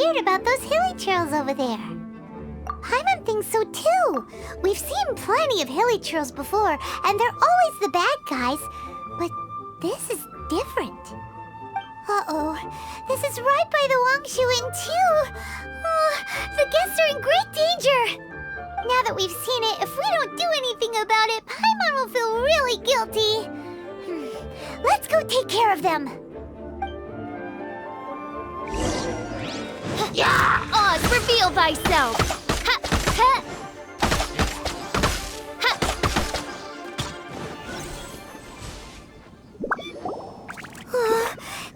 weird about those hilly trails over there. Paimon thinks so too. We've seen plenty of hilly trails before, and they're always the bad guys. But this is different. Uh-oh, this is right by the Wangshu Inn too. Oh, the guests are in great danger. Now that we've seen it, if we don't do anything about it, Paimon will feel really guilty. Let's go take care of them. Oz, reveal thyself! Ha! Ha! Ha!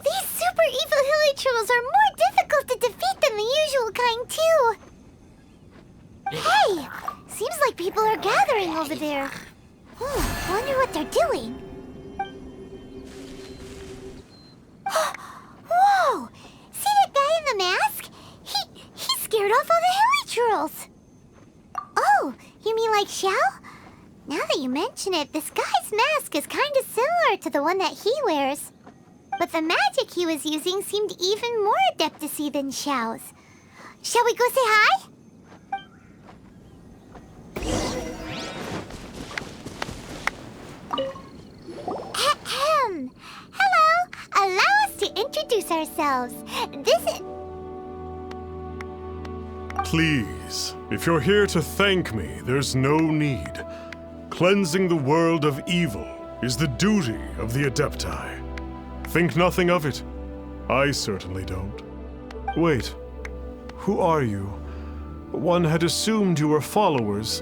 These super evil hilly trolls are more difficult to defeat than the usual kind, too. Hey! Seems like people are gathering over there. Wonder what they're doing. Whoa! See that guy in the mask? He scared off all the hilly trolls. Oh, you mean like Xiao? Now that you mention it, this guy's mask is kind of similar to the one that he wears. But the magic he was using seemed even more adeptus-y than Xiao's. Shall we go say hi? Ahem. Hello. Allow us to introduce ourselves. This is... Please, if you're here to thank me, there's no need. Cleansing the world of evil is the duty of the Adepti. Think nothing of it. I certainly don't. Wait, who are you? One had assumed you were followers,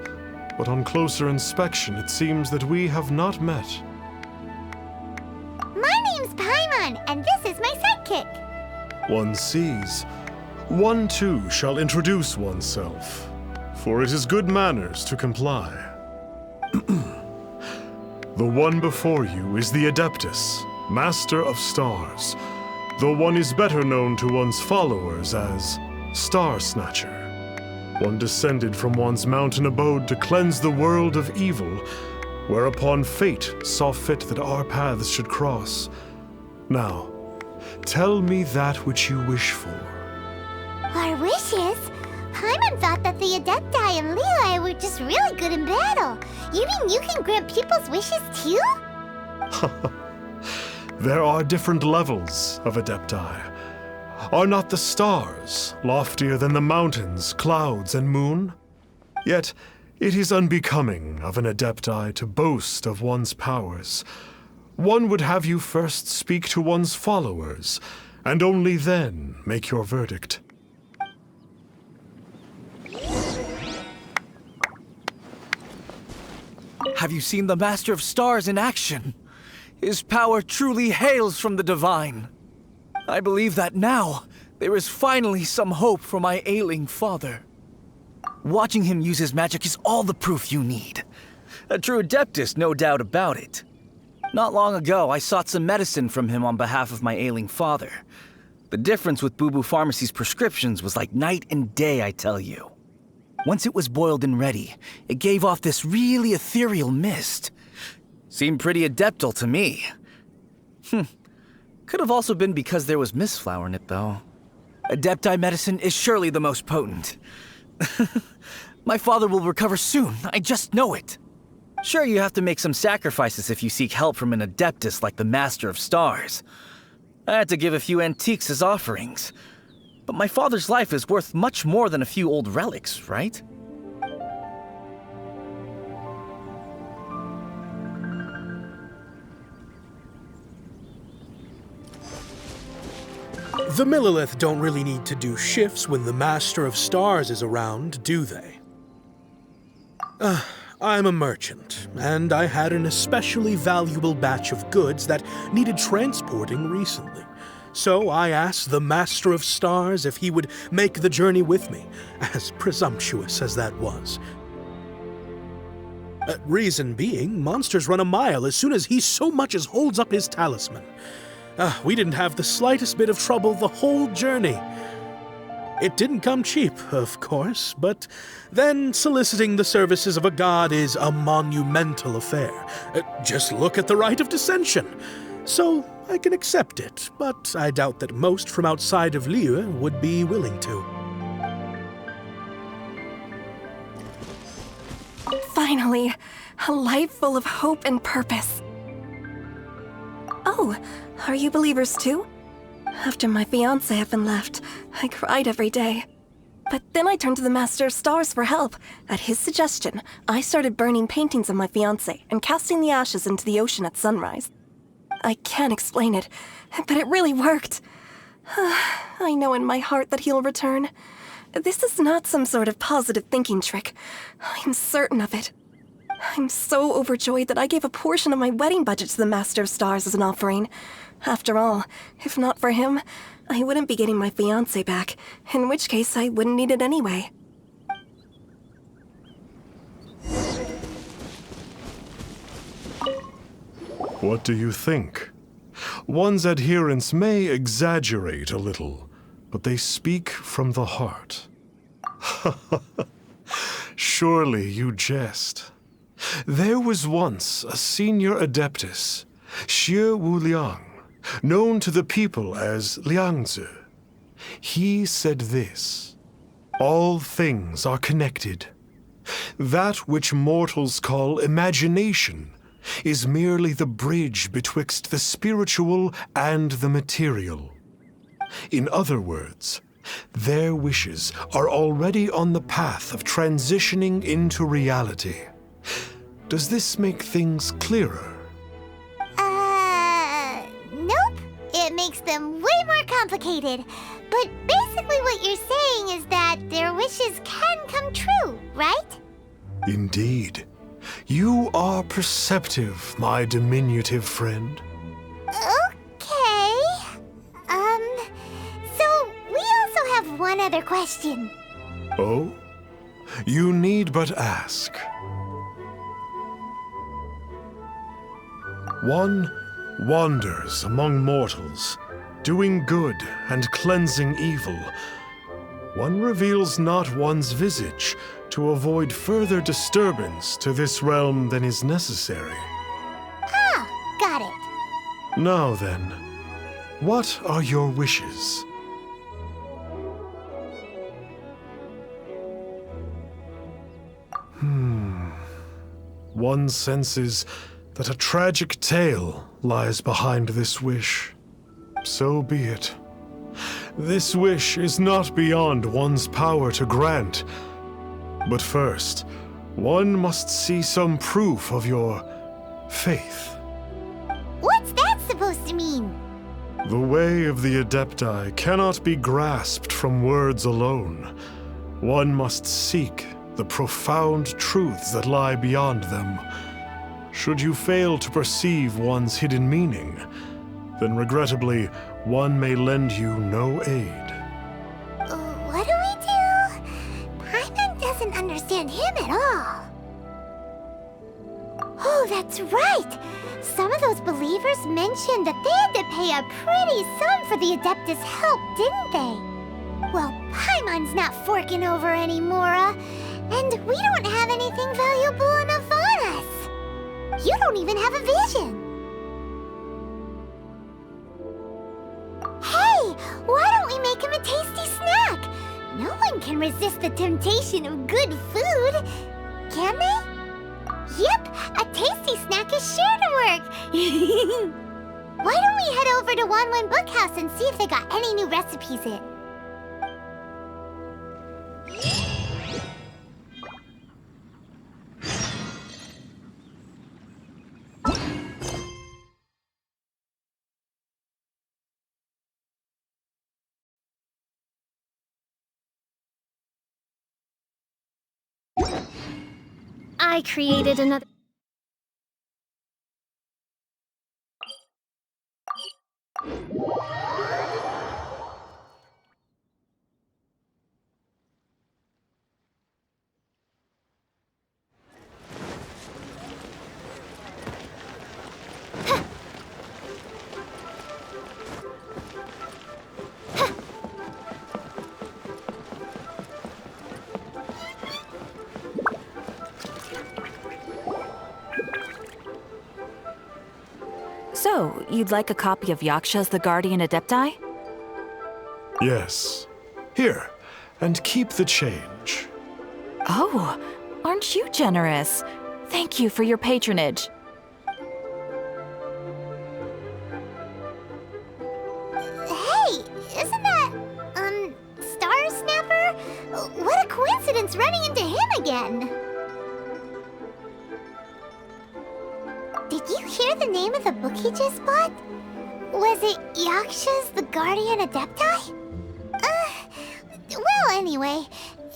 but on closer inspection, it seems that we have not met. My name's Paimon, and this is my sidekick. One sees. One too shall introduce oneself, for it is good manners to comply. The one before you is the Adeptus, Master of Stars. Though one is better known to one's followers as Starsnatcher. One descended from one's mountain abode to cleanse the world of evil, whereupon fate saw fit that our paths should cross. Now, tell me that which you wish for. Our wishes? Paimon thought that the Adepti and Levi were just really good in battle. You mean you can grant people's wishes too? There are different levels of Adepti. Are not the stars loftier than the mountains, clouds, and moon? Yet, it is unbecoming of an Adepti to boast of one's powers. One would have you first speak to one's followers, and only then make your verdict. Have you seen the Master of Stars in action? His power truly hails from the divine. I believe that now, there is finally some hope for my ailing father. Watching him use his magic is all the proof you need. A true adeptus, no doubt about it. Not long ago, I sought some medicine from him on behalf of my ailing father. The difference with Boo Boo Pharmacy's prescriptions was like night and day, I tell you. Once it was boiled and ready, it gave off this really ethereal mist. Seemed pretty adeptal to me. Could have also been because there was mistflower in it, though. Adepti medicine is surely the most potent. My father will recover soon, I just know it. Sure, you have to make some sacrifices if you seek help from an adeptus like the Master of Stars. I had to give a few antiques as offerings. But my father's life is worth much more than a few old relics, right? The Millilith don't really need to do shifts when the Master of Stars is around, do they? I'm a merchant, and I had an especially valuable batch of goods that needed transporting recently. So I asked the Master of Stars if he would make the journey with me, as presumptuous as that was. Reason being, monsters run a mile as soon as he so much as holds up his talisman. We didn't have the slightest bit of trouble the whole journey. It didn't come cheap, of course, but then soliciting the services of a god is a monumental affair. Just look at the Rite of Dissension. So I can accept it, but I doubt that most from outside of Liyue would be willing to. Finally, a life full of hope and purpose. Oh, are you believers too? After my fiancé had been left, I cried every day. But then I turned to the Master of Stars for help. At his suggestion, I started burning paintings of my fiancé and casting the ashes into the ocean at sunrise. I can't explain it, but it really worked. I know in my heart that he'll return. This is not some sort of positive thinking trick. I'm certain of it. I'm so overjoyed that I gave a portion of my wedding budget to the Master of Stars as an offering. After all, if not for him, I wouldn't be getting my fiancé back, in which case I wouldn't need it anyway. What do you think? One's adherents may exaggerate a little, but they speak from the heart. Surely you jest. There was once a senior adeptus, Xie Wuliang, known to the people as Liangzi. He said this: all things are connected. That which mortals call imagination is merely the bridge betwixt the spiritual and the material. In other words, their wishes are already on the path of transitioning into reality. Does this make things clearer? Nope. It makes them way more complicated. But basically what you're saying is that their wishes can come true, right? Indeed. You are perceptive, my diminutive friend. Okay. So we also have one other question. Oh? You need but ask. One wanders among mortals, doing good and cleansing evil. One reveals not one's visage to avoid further disturbance to this realm than is necessary. Ah, got it. Now then, what are your wishes? One senses that a tragic tale lies behind this wish. So be it. This wish is not beyond one's power to grant. But first, one must see some proof of your faith. What's that supposed to mean? The way of the Adepti cannot be grasped from words alone. One must seek the profound truths that lie beyond them. Should you fail to perceive one's hidden meaning, then regrettably, one may lend you no aid. What do we do? Paimon doesn't understand him at all. Oh, that's right! Some of those believers mentioned that they had to pay a pretty sum for the Adeptus' help, didn't they? Well, Paimon's not forking over anymore, and we don't have anything valuable enough on us. You don't even have a vision. Hey, why don't we make him a tasty snack? No one can resist the temptation of good food, can they? Yep, a tasty snack is sure to work. Why don't we head over to Wanwen Bookhouse and see if they got any new recipes in? I created another. So, So, you'd like a copy of Yaksha's The Guardian Adepti? Yes. Here, and keep the change. Oh, aren't you generous? Thank you for your patronage. Hey, isn't that, Starsnatcher? What a coincidence running into him again. Did you hear the name of the book he just bought? Was it Yaksha's The Guardian Adepti? Well, anyway,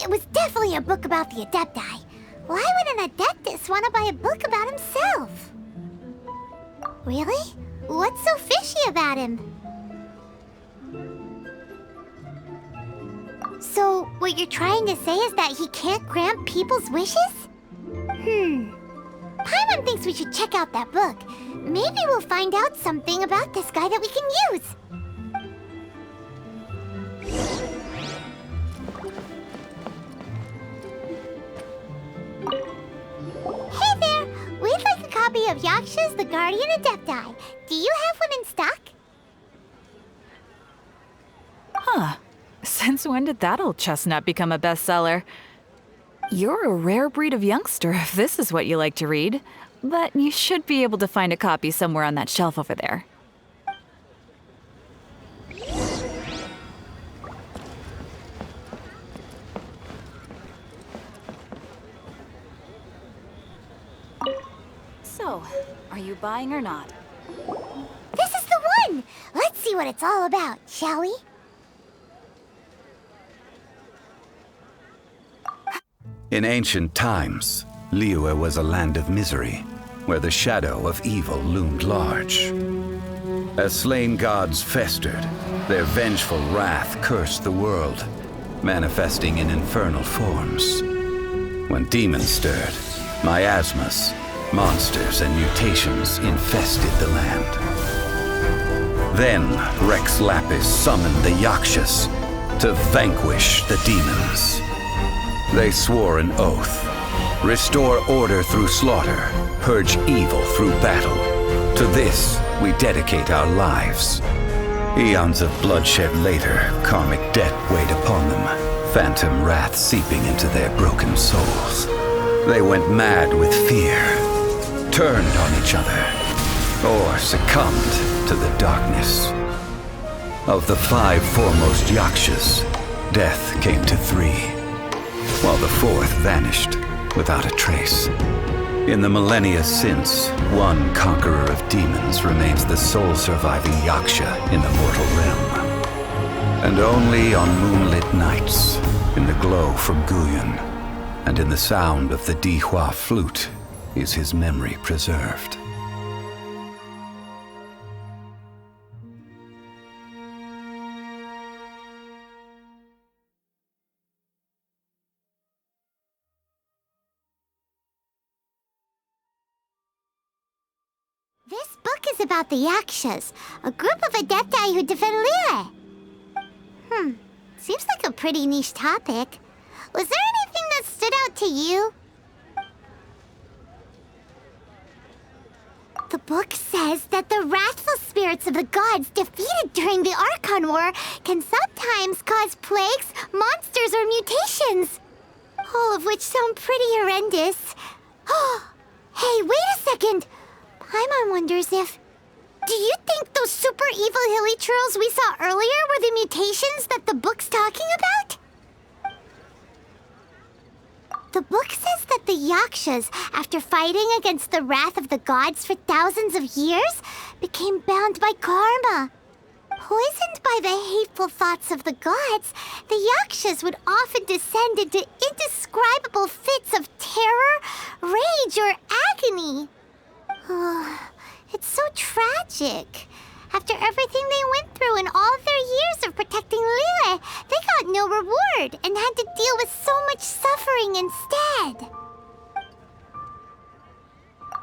it was definitely a book about the Adepti. Why would an Adeptus want to buy a book about himself? Really? What's so fishy about him? So, what you're trying to say is that he can't grant people's wishes? Paimon thinks we should check out that book. Maybe we'll find out something about this guy that we can use. Hey there! We'd like a copy of Yaksha's The Guardian Adepti. Do you have one in stock? Huh. Since when did that old chestnut become a bestseller? You're a rare breed of youngster if this is what you like to read. But you should be able to find a copy somewhere on that shelf over there. So, are you buying or not? This is the one! Let's see what it's all about, shall we? In ancient times, Liyue was a land of misery, where the shadow of evil loomed large. As slain gods festered, their vengeful wrath cursed the world, manifesting in infernal forms. When demons stirred, miasmas, monsters, and mutations infested the land. Then Rex Lapis summoned the Yakshas to vanquish the demons. They swore an oath: restore order through slaughter, purge evil through battle. To this, we dedicate our lives. Eons of bloodshed later, karmic debt weighed upon them, phantom wrath seeping into their broken souls. They went mad with fear, turned on each other, or succumbed to the darkness. Of the 5 foremost Yakshas, death came to 3. While the 4th vanished without a trace. In the millennia since, one conqueror of demons remains the sole surviving Yaksha in the mortal realm. And only on moonlit nights, in the glow from Guyon, and in the sound of the Dihua flute, is his memory preserved. This book is about the Yakshas, a group of Adepti who defend Liyue. Seems like a pretty niche topic. Was there anything that stood out to you? The book says that the wrathful spirits of the gods defeated during the Archon War can sometimes cause plagues, monsters, or mutations. All of which sound pretty horrendous. Hey, wait a second! Paimon wonders if... Do you think those super evil hilly churls we saw earlier were the mutations that the book's talking about? The book says that the Yakshas, after fighting against the wrath of the gods for thousands of years, became bound by karma. Poisoned by the hateful thoughts of the gods, the Yakshas would often descend into indescribable fits of terror, rage, or agony. It's so tragic. After everything they went through in all their years of protecting Liyue, they got no reward and had to deal with so much suffering instead.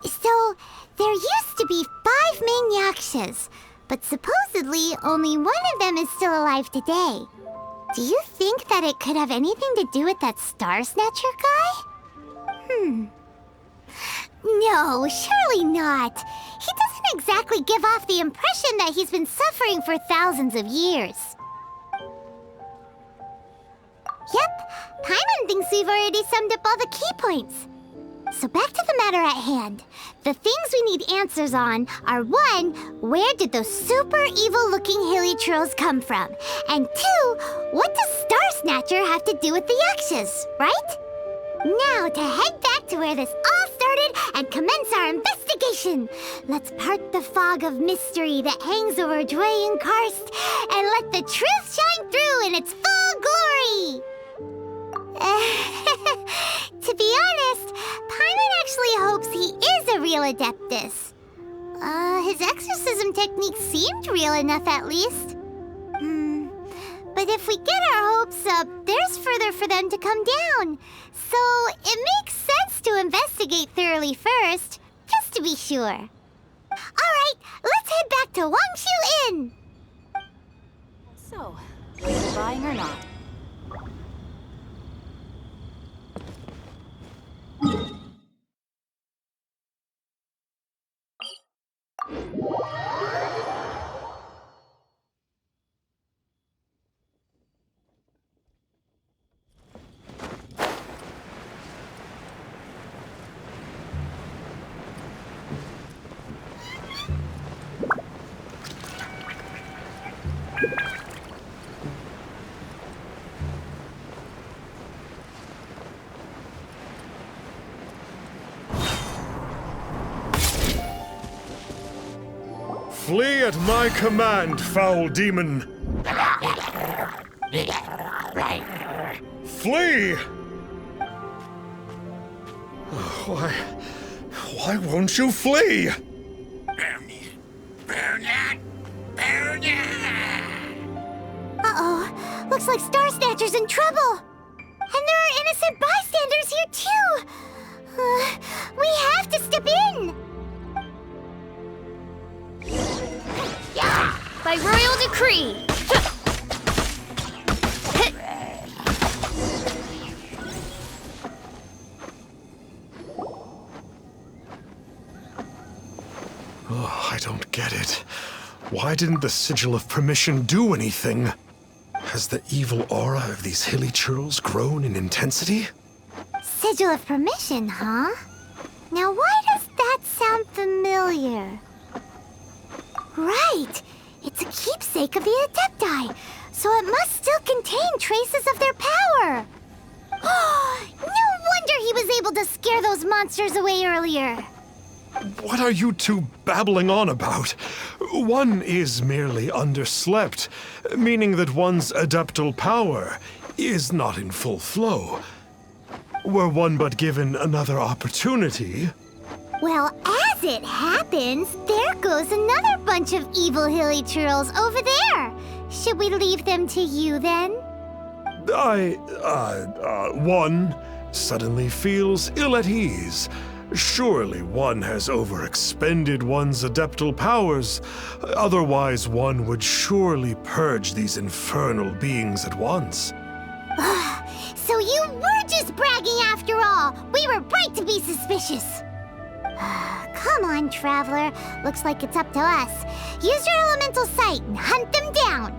So, there used to be 5 main Yakshas, but supposedly only one of them is still alive today. Do you think that it could have anything to do with that Starsnatcher guy? No, surely not. He doesn't exactly give off the impression that he's been suffering for thousands of years. Yep, Paimon thinks we've already summed up all the key points. So back to the matter at hand. The things we need answers on are 1, where did those super evil-looking hilichurls come from? And 2, what does Starsnatcher have to do with the Yakshas, right? Now to head back to where this all started and commence our investigation. Let's part the fog of mystery that hangs over Dwayne Karst and let the truth shine through in its full glory. To be honest, Paimon actually hopes he is a real Adeptus. His exorcism technique seemed real enough at least. But if we get our hopes up, there's further for them to come down. So it makes sense to investigate thoroughly first, just to be sure. Alright, let's head back to Wangshu Inn! So, are you buying or not? Flee at my command, foul demon! Flee! Why won't you flee? Uh-oh, looks like Starsnatcher's in trouble. And there are innocent bystanders here too. We have to step in. By royal decree! Oh, I don't get it. Why didn't the Sigil of Permission do anything? Has the evil aura of these hilichurls grown in intensity? Sigil of Permission, huh? Now why does that sound familiar? Right! It's a keepsake of the Adepti, so it must still contain traces of their power! No wonder he was able to scare those monsters away earlier! What are you two babbling on about? One is merely underslept, meaning that one's adeptal power is not in full flow. Were one but given another opportunity... Well, as it happens, there goes another bunch of evil hilichurls over there. Should we leave them to you then? One suddenly feels ill at ease. Surely one has overexpended one's adeptal powers. Otherwise, one would surely purge these infernal beings at once. So you were just bragging after all. We were right to be suspicious. Come on, Traveler. Looks like it's up to us. Use your elemental sight and hunt them down.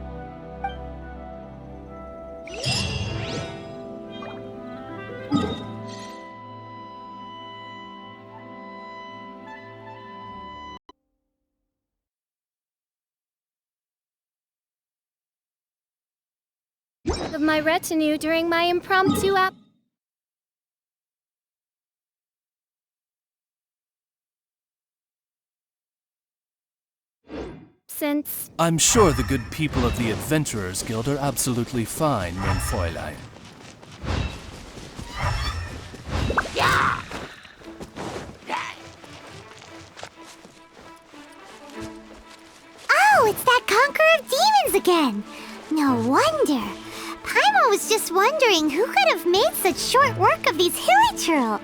Of my retinue during my impromptu since I'm sure the good people of the Adventurers Guild are absolutely fine, mein Fräulein. Oh, it's that Conqueror of Demons again. No wonder. Paimon was just wondering who could have made such short work of these hilichurl.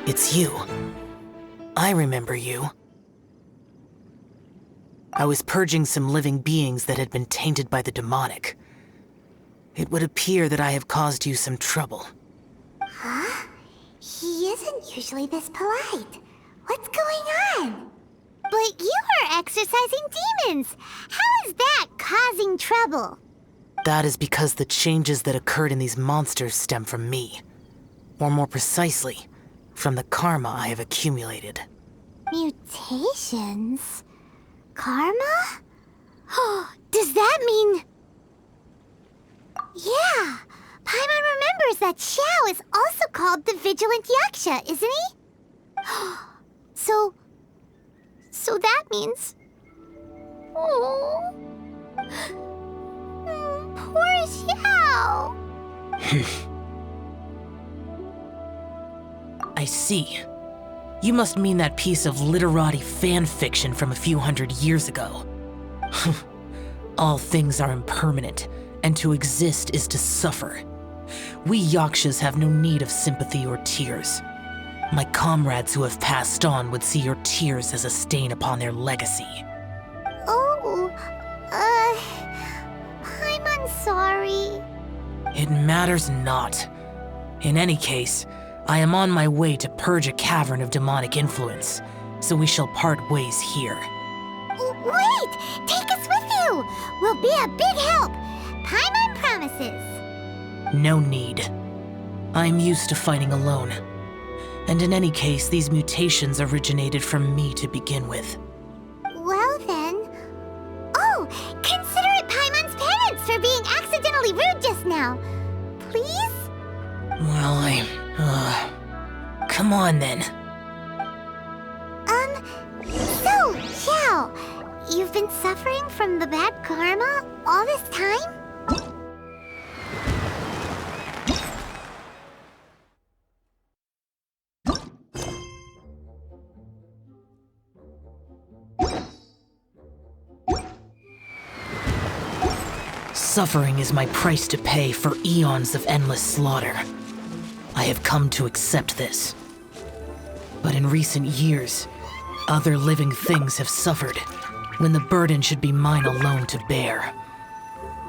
It's you. I remember you. I was purging some living beings that had been tainted by the demonic. It would appear that I have caused you some trouble. Huh? He is isn't usually this polite. What's going on? But you are exorcising demons! How is that causing trouble? That is because the changes that occurred in these monsters stem from me. Or more precisely, from the karma I have accumulated. Mutations? Karma? Does that mean... Yeah! Paimon remembers that Xiao is also called the Vigilant Yaksha, isn't he? So that means... Oh... Poor Xiao! I see. You must mean that piece of literati fan fiction from a few hundred years ago. All things are impermanent, and to exist is to suffer. We Yakshas have no need of sympathy or tears. My comrades who have passed on would see your tears as a stain upon their legacy. Oh, I'm sorry. It matters not. In any case, I am on my way to purge a cavern of demonic influence, so we shall part ways here. Wait! Take us with you! We'll be a big help! Paimon promises! No need. I am used to fighting alone. And in any case, these mutations originated from me to begin with. Well then... Oh! Consider it Paimon's penance for being accidentally rude just now! Please? Well, come on then. So, Xiao, you've been suffering from the bad karma all this time? Suffering is my price to pay for eons of endless slaughter. I have come to accept this. But in recent years, other living things have suffered when the burden should be mine alone to bear.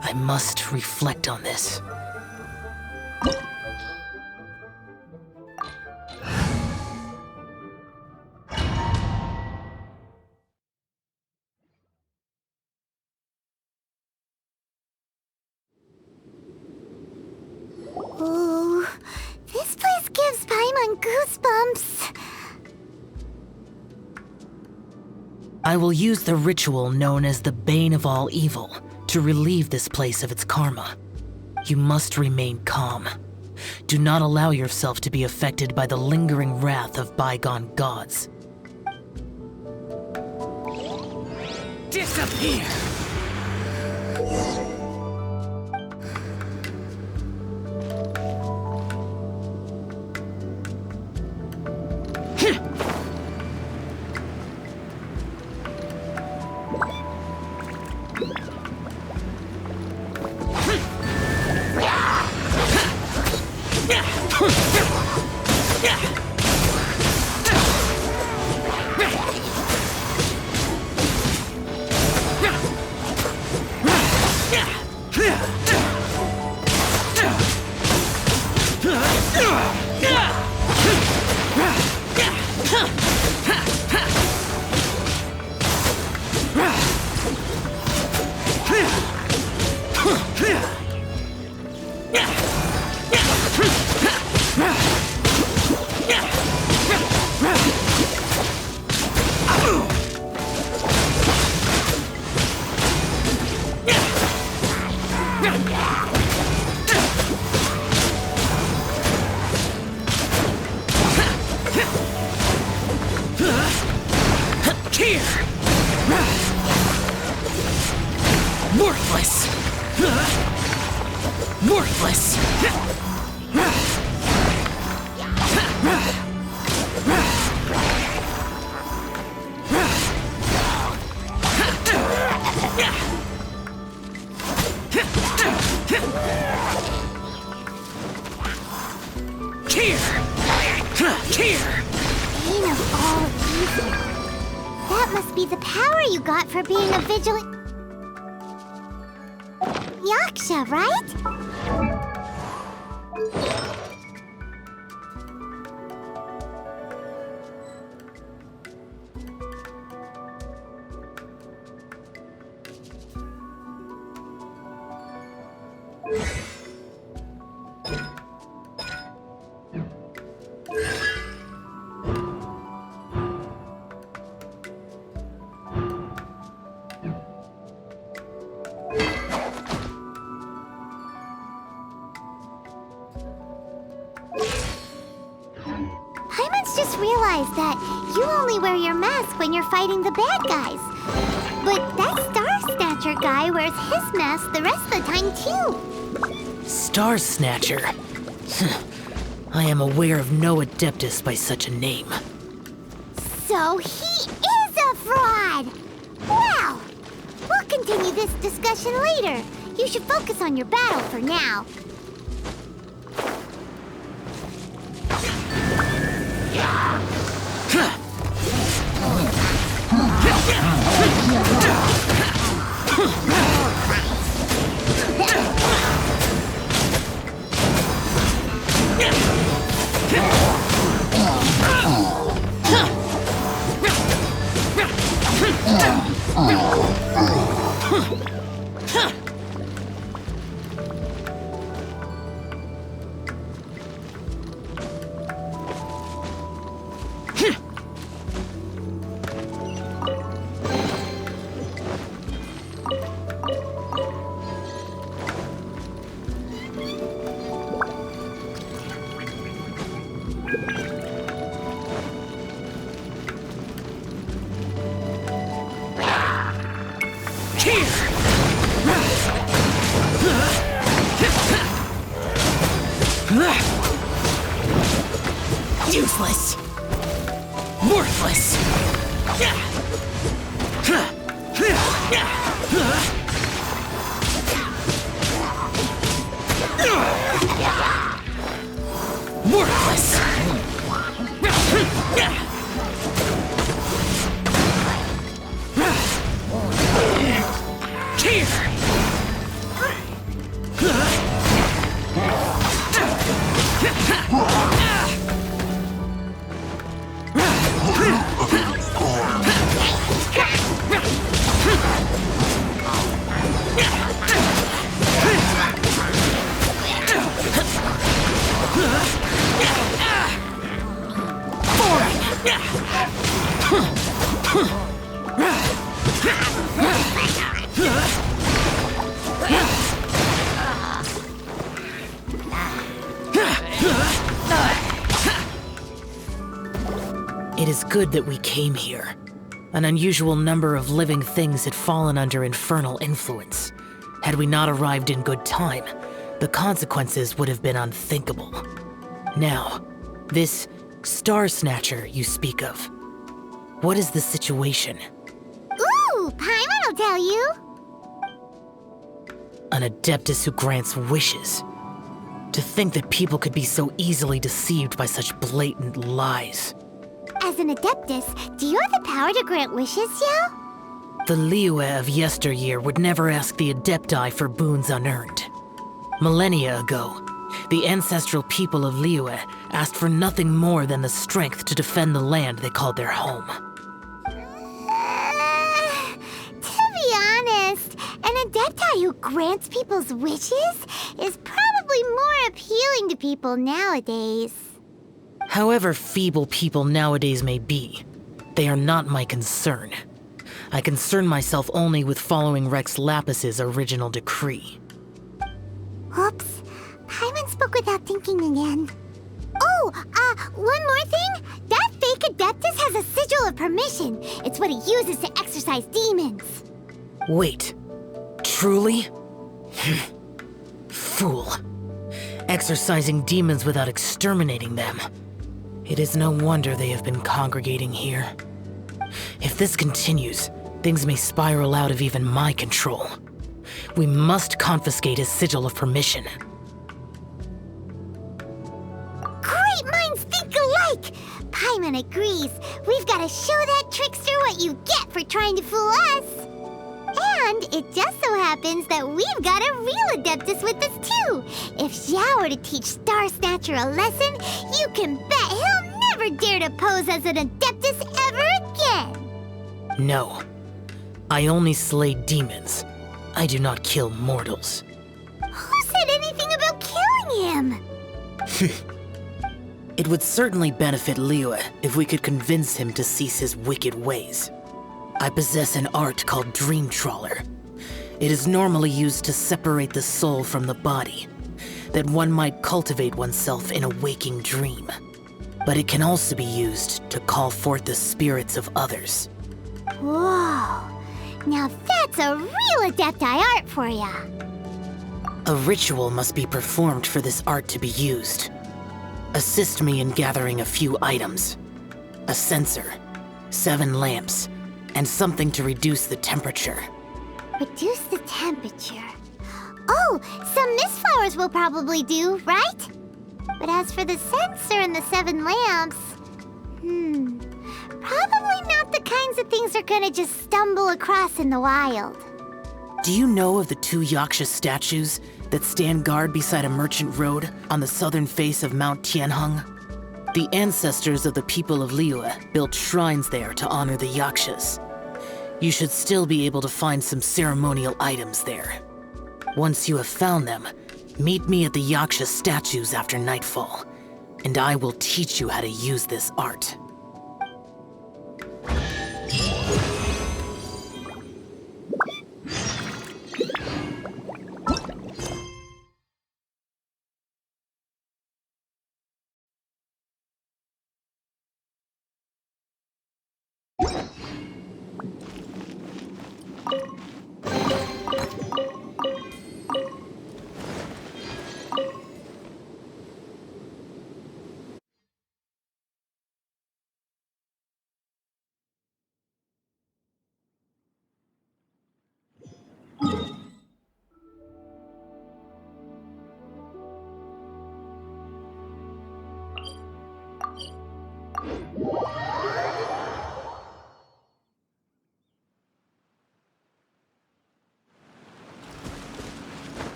I must reflect on this. Ooh, this place gives Paimon goosebumps. I will use the ritual known as the Bane of All Evil to relieve this place of its karma. You must remain calm. Do not allow yourself to be affected by the lingering wrath of bygone gods. Disappear! Worthless! Worthless! Bane of all evil. That must be the power you got for being a vigilant... Yaksha, right? realized that you only wear your mask when you're fighting the bad guys. But that Starsnatcher guy wears his mask the rest of the time, too. Starsnatcher? I am aware of no Adeptus by such a name. So he is a fraud! Well, we'll continue this discussion later. You should focus on your battle for now. Useless. Worthless. Worthless. It is good that we came here. An unusual number of living things had fallen under infernal influence. Had we not arrived in good time, the consequences would have been unthinkable. Now, this Starsnatcher you speak of, what is the situation? Ooh, Paimon will tell you. An Adeptus who grants wishes. To think that people could be so easily deceived by such blatant lies. As an Adeptus, do you have the power to grant wishes, Yo? The Liyue of yesteryear would never ask the Adepti for boons unearned. Millennia ago, the ancestral people of Liyue asked for nothing more than the strength to defend the land they called their home. To be honest, an Adepti who grants people's wishes is probably more appealing to people nowadays. However feeble people nowadays may be, they are not my concern. I concern myself only with following Rex Lapis's original decree. Oops, Paimon spoke without thinking again. Oh, one more thing. That fake Adeptus has a sigil of permission. It's what he uses to exorcise demons. Wait, truly? Fool. Exorcising demons without exterminating them. It is no wonder they have been congregating here. If this continues, things may spiral out of even my control. We must confiscate his sigil of permission. Great minds think alike! Paimon agrees. We've got to show that trickster what you get for trying to fool us. And it just so happens that we've got a real Adeptus with us too. If Xiao were to teach Starsnatcher a lesson, you can bet he'll never dare to pose as an Adeptus ever again. No. I only slay demons. I do not kill mortals. Who said anything about killing him? It would certainly benefit Liyue if we could convince him to cease his wicked ways. I possess an art called Dream Trawler. It is normally used to separate the soul from the body, that one might cultivate oneself in a waking dream. but it can also be used to call forth the spirits of others. Whoa. Now that's a real Adepti art for ya. A ritual must be performed for this art to be used. Assist me in gathering a few items. A censer, 7 lamps, and something to reduce the temperature. Reduce the temperature. Oh, some mist flowers will probably do, right? But as for the censer and the 7 lamps, probably not the kinds of things they're gonna just stumble across in the wild. Do you know of the 2 Yaksha statues that stand guard beside a merchant road on the southern face of Mount Tianheng? The ancestors of the people of Liyue built shrines there to honor the Yakshas. You should still be able to find some ceremonial items there. Once you have found them, meet me at the Yaksha statues after nightfall, and I will teach you how to use this art.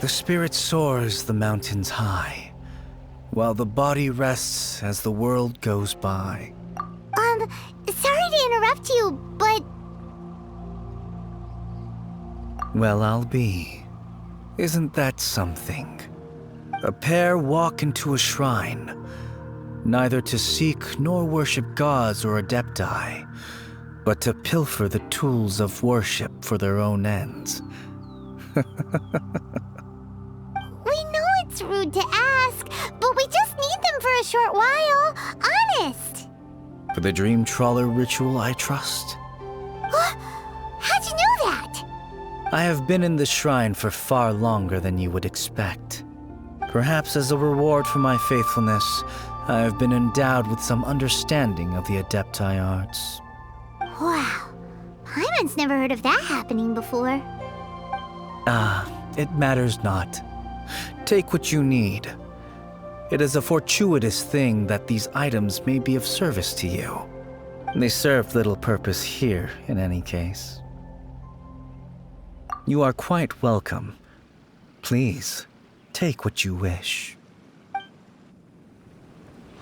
The spirit soars the mountains high, while the body rests as the world goes by. Sorry to interrupt you, but... Well, I'll be. Isn't that something? A pair walk into a shrine, neither to seek nor worship gods or adepti, but to pilfer the tools of worship for their own ends. We know it's rude to ask, but we just need them for a short while. Honest. For the Dream Trawler ritual, I trust. How'd you know that? I have been in the shrine for far longer than you would expect. Perhaps as a reward for my faithfulness, I have been endowed with some understanding of the Adepti arts. Wow. Paimon's never heard of that happening before. It matters not. Take what you need. It is a fortuitous thing that these items may be of service to you. They serve little purpose here, in any case. You are quite welcome. Please, take what you wish.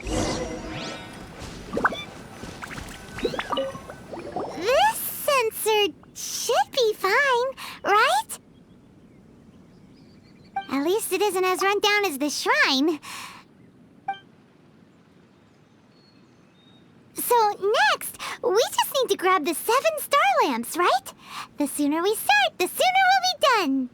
This sensor should be fine, right? At least it isn't as run down as the shrine. So next, we just need to grab the 7 star lamps, right? The sooner we start, the sooner we'll be done.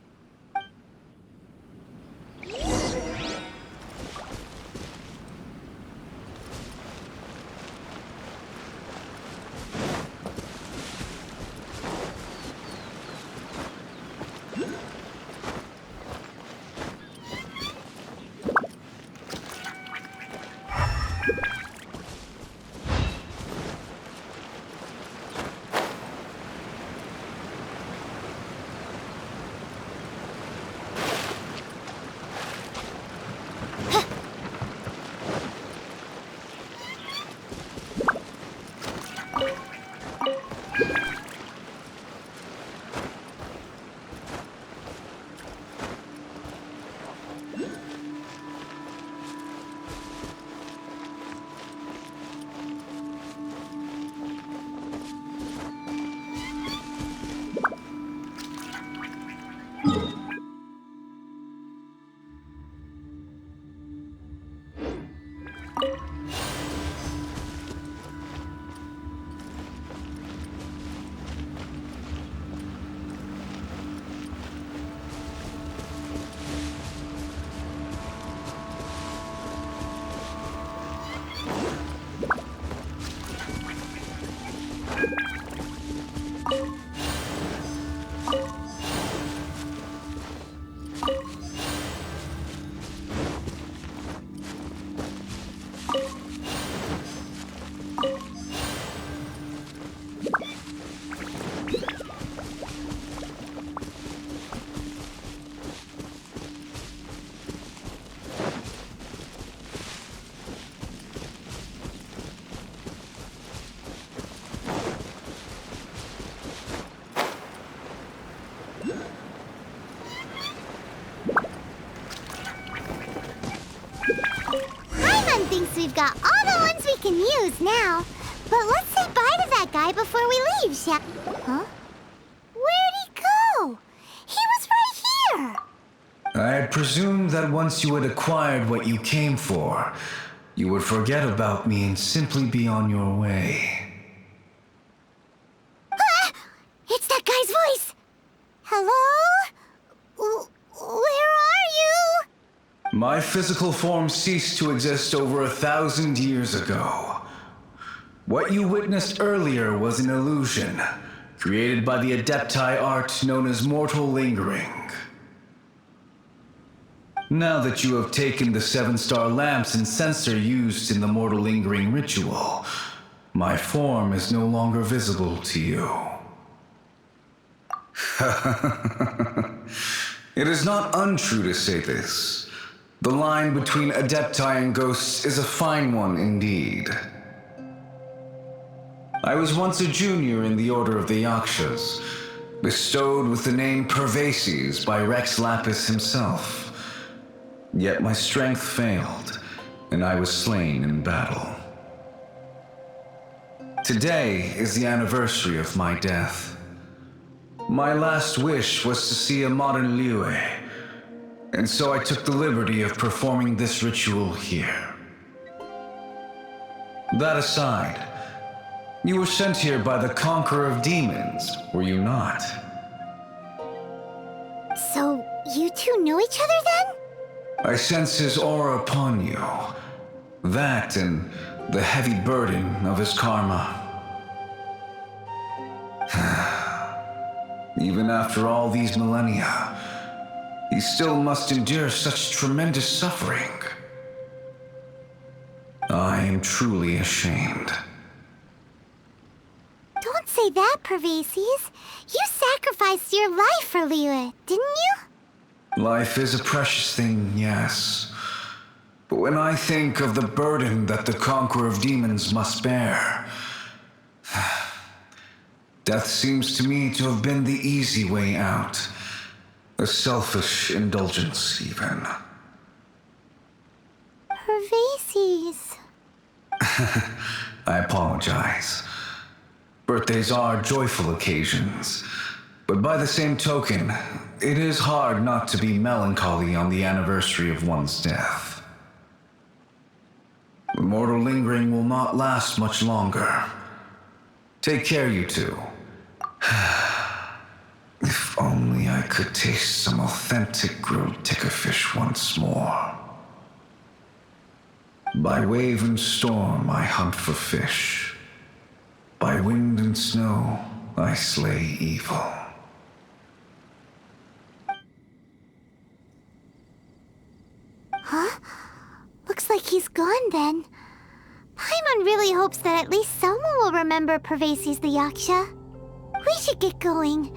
we've got all the ones we can use now. But let's say bye to that guy before we leave, shall... Huh? Where'd he go? He was right here! I had presumed that once you had acquired what you came for, you would forget about me and simply be on your way. Ah! It's that guy's voice! Hello? Where are you? My physical form ceased to exist over 1,000 years ago. What you witnessed earlier was an illusion, created by the Adepti art known as mortal lingering. Now that you have taken the 7-star lamps and censer used in the mortal lingering ritual, my form is no longer visible to you. It is not untrue to say this. The line between Adepti and ghosts is a fine one indeed. I was once a junior in the Order of the Yakshas, bestowed with the name Pervases by Rex Lapis himself. Yet my strength failed, and I was slain in battle. Today is the anniversary of my death. My last wish was to see a modern Liyue, and so I took the liberty of performing this ritual here. That aside, you were sent here by the Conqueror of Demons, were you not? So, you two know each other then? I sense his aura upon you. That and the heavy burden of his karma. Even after all these millennia, he still must endure such tremendous suffering. I am truly ashamed. Don't say that, Pervases. You sacrificed your life for Liyue, didn't you? Life is a precious thing, yes. But when I think of the burden that the Conqueror of Demons must bear, death seems to me to have been the easy way out. A selfish indulgence, even. Pervases. I apologize. Birthdays are joyful occasions, but by the same token, it is hard not to be melancholy on the anniversary of one's death. The mortal lingering will not last much longer. Take care, you two. If only I could taste some authentic grilled tickerfish once more. By wave and storm I hunt for fish. By wind and snow I slay evil. Huh? Looks like he's gone then. Paimon really hopes that at least someone will remember Pervases the Yaksha. We should get going.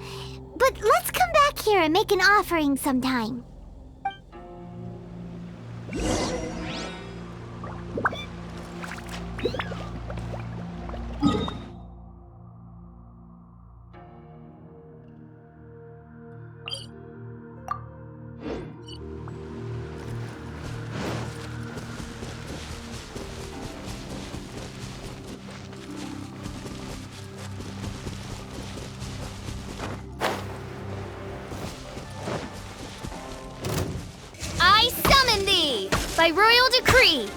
But let's come back here and make an offering sometime. I summon thee by royal decree.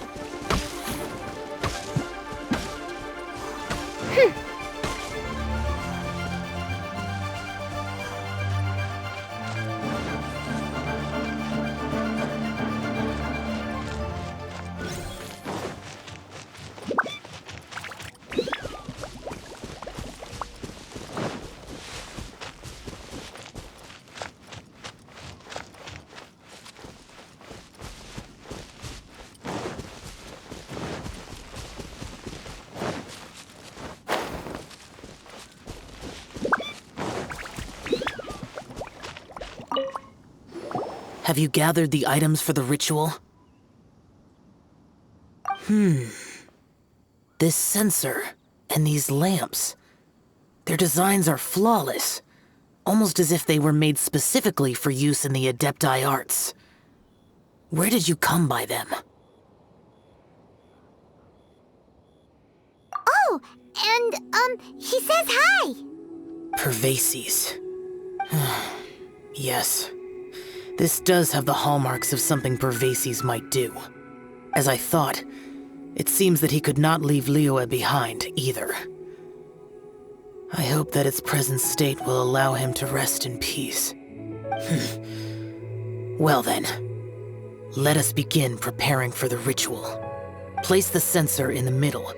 Have you gathered the items for the ritual? This censer and these lamps. Their designs are flawless, almost as if they were made specifically for use in the Adepti arts. Where did you come by them? and, he says hi. Pervases. Yes. This does have the hallmarks of something Pervases might do. As I thought, it seems that he could not leave Liyue behind, either. I hope that its present state will allow him to rest in peace. Well then, let us begin preparing for the ritual. Place the censer in the middle,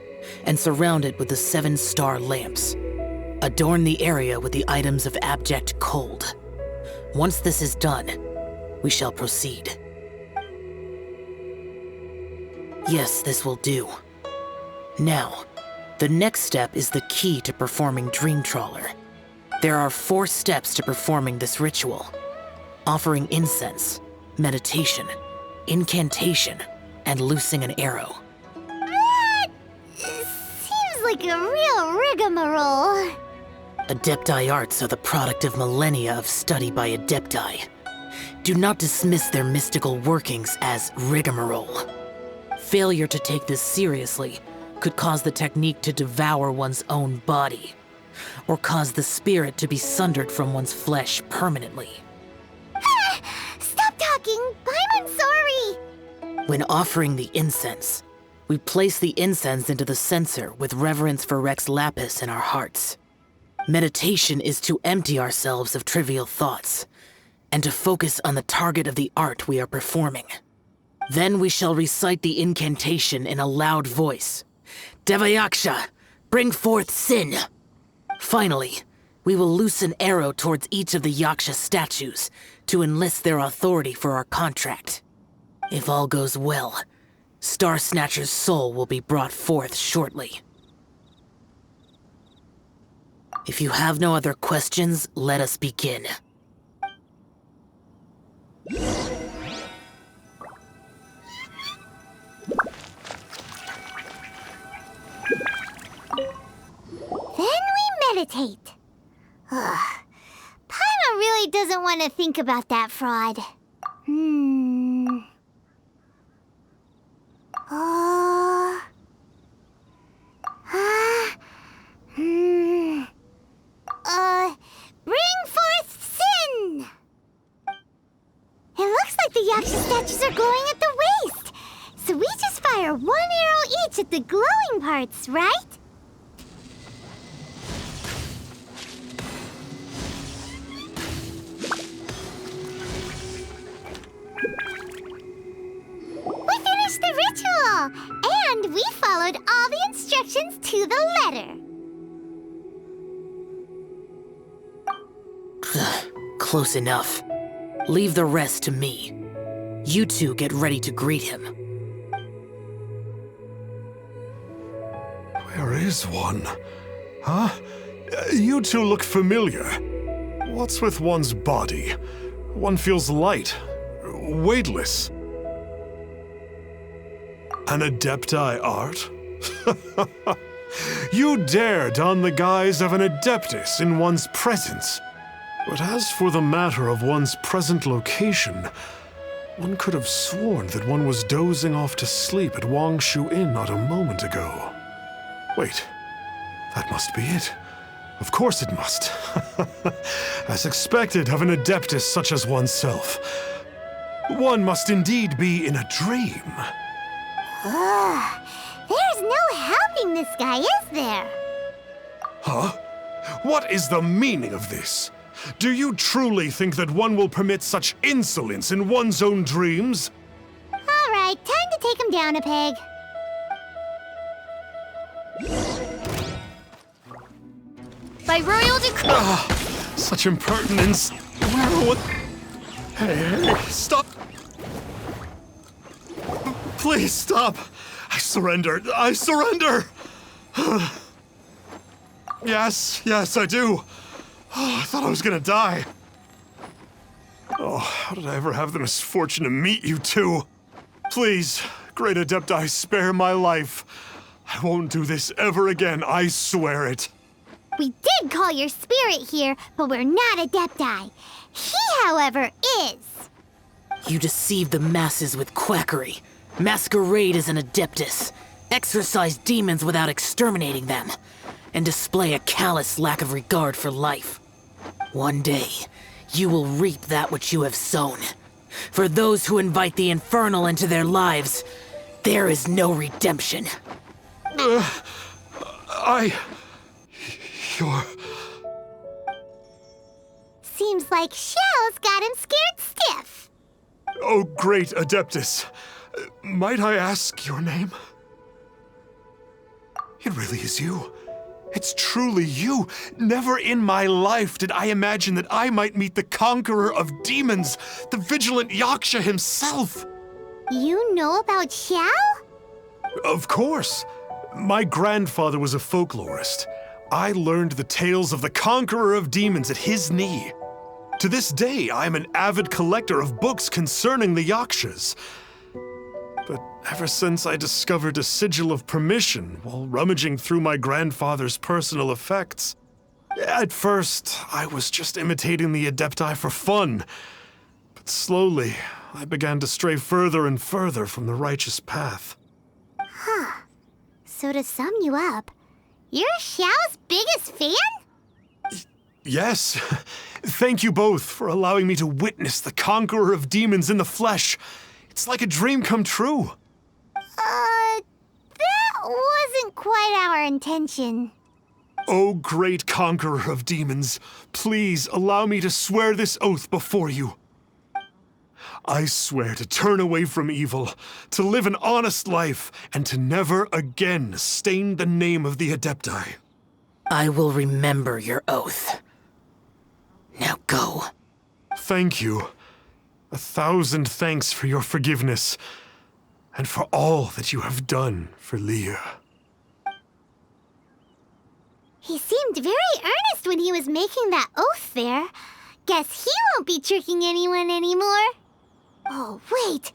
and surround it with the 7 star lamps. Adorn the area with the items of abject cold. Once this is done, we shall proceed. Yes, this will do. Now, the next step is the key to performing Dream Trawler. There are 4 steps to performing this ritual. Offering incense, meditation, incantation, and loosing an arrow. That seems like a real rigmarole. Adepti arts are the product of millennia of study by Adepti. Do not dismiss their mystical workings as rigmarole. Failure to take this seriously could cause the technique to devour one's own body, or cause the spirit to be sundered from one's flesh permanently. Stop talking! I'm sorry! When offering the incense, we place the incense into the censer with reverence for Rex Lapis in our hearts. Meditation is to empty ourselves of trivial thoughts, and to focus on the target of the art we are performing. Then we shall recite the incantation in a loud voice. Devayaksha, bring forth sin! Finally, we will loose an arrow towards each of the Yaksha statues to enlist their authority for our contract. If all goes well, Starsnatcher's soul will be brought forth shortly. If you have no other questions, let us begin. Then we meditate. Ugh. Paimon really doesn't want to think about that fraud. Bring forth sin! It looks like the Yaksha statues are glowing at the waist. So we just fire 1 arrow each at the glowing parts, right? We finished the ritual! And we followed all the instructions to the letter. Close enough. Leave the rest to me. You two get ready to greet him. Where is one? Huh? You two look familiar. What's with one's body? One feels light, weightless. An Adepti art? You dare don the guise of an Adeptus in one's presence. But as for the matter of one's present location, one could have sworn that one was dozing off to sleep at Wangshu Inn not a moment ago. Wait, that must be it. Of course it must. As expected of an Adeptus such as oneself. One must indeed be in a dream. There's no helping this guy, is there? Huh? What is the meaning of this? Do you truly think that one will permit such insolence in one's own dreams? All right, time to take him down a peg. By royal decree. Such impertinence. What? Hey, stop. Please stop. I surrender. I surrender. Yes, I do. Oh, I thought I was gonna die. Oh, how did I ever have the misfortune to meet you two? Please, great Adepti, spare my life. I won't do this ever again, I swear it. We did call your spirit here, but we're not Adepti. He, however, is. You deceive the masses with quackery, masquerade as an Adeptus, exorcise demons without exterminating them, and display a callous lack of regard for life. One day, you will reap that which you have sown. For those who invite the infernal into their lives, there is no redemption. You're... Seems like Xiao's got him scared stiff. Oh, great Adeptus. Might I ask your name? It really is you. It's truly you. Never in my life did I imagine that I might meet the conqueror of demons, the vigilant Yaksha himself. You know about Xiao? Of course. My grandfather was a folklorist. I learned the tales of the conqueror of demons at his knee. To this day, I am an avid collector of books concerning the Yakshas. But ever since I discovered a sigil of permission while rummaging through my grandfather's personal effects, at first, I was just imitating the Adepti for fun. But slowly, I began to stray further and further from the righteous path. Huh. So to sum you up, you're Xiao's biggest fan? Yes. Thank you both for allowing me to witness the conqueror of demons in the flesh. It's like a dream come true. That wasn't quite our intention. Oh, great conqueror of demons, please allow me to swear this oath before you. I swear to turn away from evil, to live an honest life, and to never again stain the name of the Adepti. I will remember your oath. Now go. Thank you. 1,000 thanks for your forgiveness, and for all that you have done for Leah. He seemed very earnest when he was making that oath there. Guess he won't be tricking anyone anymore. Oh, wait.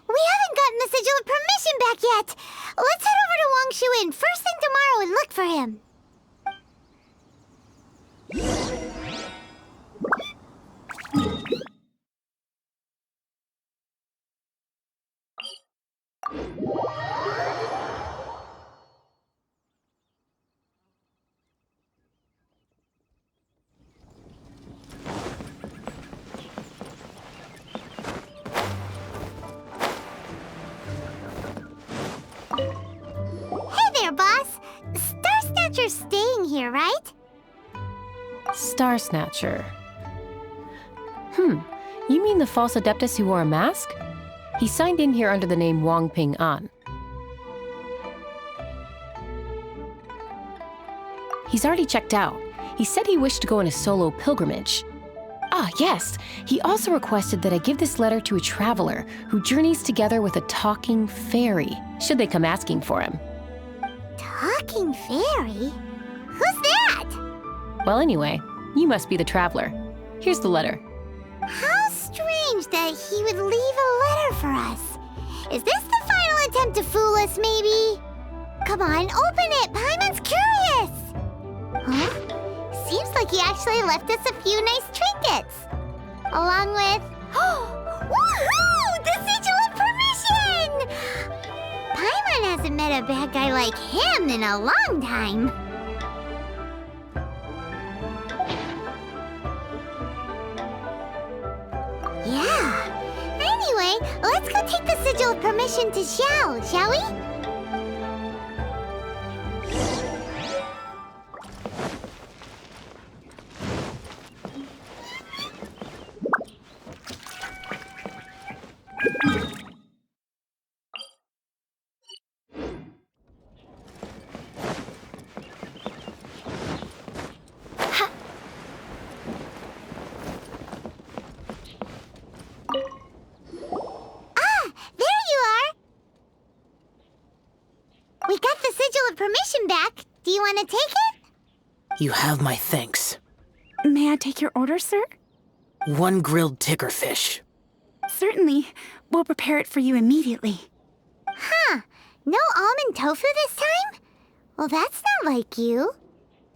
We haven't gotten the sigil of permission back yet. Let's head over to Wangshu Inn first thing tomorrow and look for him. Hey there, boss. Starsnatcher's staying here, right? Starsnatcher. You mean the false Adeptus who wore a mask? He signed in here under the name Wang Ping An. He's already checked out. He said he wished to go on a solo pilgrimage. Ah, yes. He also requested that I give this letter to a traveler who journeys together with a talking fairy, should they come asking for him. Talking fairy? Who's that? Well, anyway, you must be the traveler. Here's the letter. How strange that he would leave a letter for us. Is this the final attempt to fool us, maybe? Come on, open it! Paimon's curious! Huh? Seems like he actually left us a few nice trinkets. Along with... Woohoo! The sigil of permission! Paimon hasn't met a bad guy like him in a long time. Yeah. Anyway, let's go take the sigil of permission to Xiao, shall we? We got the sigil of permission back. Do you want to take it? You have my thanks. May I take your order, sir? 1 grilled ticker fish. Certainly. We'll prepare it for you immediately. Huh. No almond tofu this time? Well, that's not like you.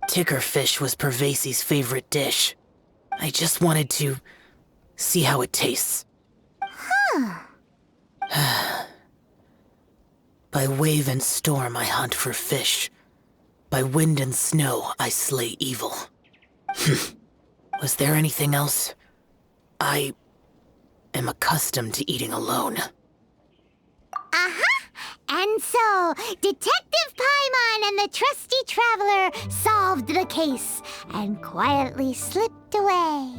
Ticker fish was Pervasi's favorite dish. I just wanted to see how it tastes. Huh. By wave and storm I hunt for fish. By wind and snow I slay evil. Was there anything else? I am accustomed to eating alone. And so, Detective Paimon and the trusty traveler solved the case and quietly slipped away.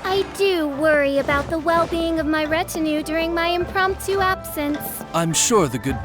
I do worry about the well-being of my retinue during my impromptu absence. I'm sure the good